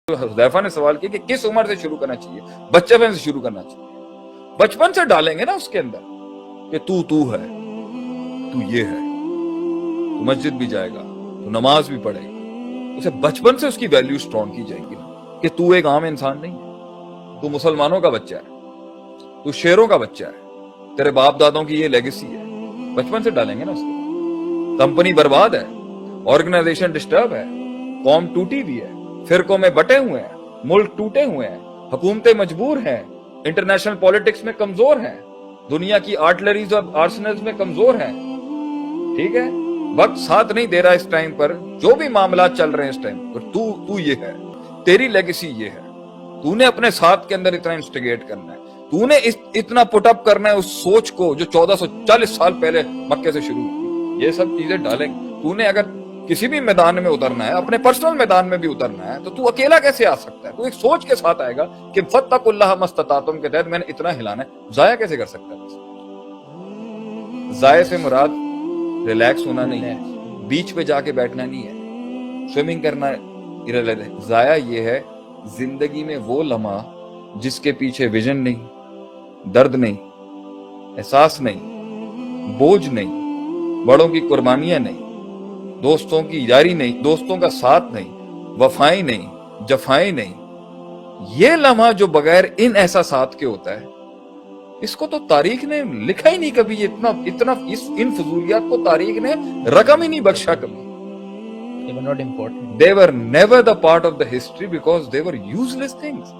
حذیفہ نے سوال کیا کہ کس عمر سے شروع کرنا چاہیے؟ بچپن سے شروع کرنا چاہیے. بچپن سے ڈالیں گے نا اس کے اندر کہ تو ہے, تو یہ ہے, تو مسجد بھی جائے گا, تو نماز بھی پڑھے گا, اسے بچپن سے اس کی ویلیو سٹرونگ کی جائے گی نا کہ تو ایک عام انسان نہیں ہے, تو مسلمانوں کا بچہ ہے, تو شیروں کا بچہ ہے, تیرے باپ دادوں کی یہ لیگیسی ہے. بچپن سے ڈالیں گے نا اس کو. کمپنی برباد ہے, آرگنائزیشن ڈسٹرب ہے, قوم ٹوٹی ہوئی ہے, فرقوں میں بٹے ہوئے ہیں, ملک ٹوٹے ہوئے ہیں, حکومتیں مجبور ہیں, انٹرنیشنل پالیٹکس میں کمزور ہیں, دنیا کی آرٹلریز اور آرسنلز میں کمزور ہیں. ٹھیک ہے, وقت ساتھ نہیں دے رہا اس ٹائم پر, جو بھی معاملات چل رہے ہیں اس ٹائم پر, تو یہ ہے, تیری لیگیسی یہ ہے. تو نے اپنے ساتھ کے اندر اتنا انسٹیگیٹ کرنا ہے, تو نے اتنا پٹ اپ کرنا ہے اس سوچ کو جو 1440 سال پہلے مکے سے شروع کی. یہ سب چیزیں ڈالیں. تو نے اگر کسی بھی میدان میں اترنا ہے, اپنے پرسنل میدان میں بھی اترنا ہے, تو اکیلا کیسے آ سکتا ہے؟ تو ایک سوچ کے ساتھ آئے گا کہ فاتقوا اللہ ما استطعتم کے تحت میں نے اتنا ہلانا ہے. ضائع کیسے کر سکتا ہے؟ ضائع سے مراد ریلیکس ہونا نہیں ہے, بیچ پہ جا کے بیٹھنا نہیں ہے, سوئمنگ کرنا ضائع یہ ہے زندگی میں وہ لمحہ جس کے پیچھے ویژن نہیں, درد نہیں, احساس نہیں, بوجھ نہیں, بڑوں کی قربانیاں نہیں, دوستوں کی یاری نہیں, دوستوں کا ساتھ نہیں, وفائیں نہیں, جفائیں نہیں. یہ لمحہ جو بغیر ان احساسات کے ہوتا ہے, اس کو تو تاریخ نے لکھا ہی نہیں کبھی. اتنا ان فضولیات کو تاریخ نے رقم ہی نہیں بخشا کبھی. They were not important. They were never the part of the history because they were useless things.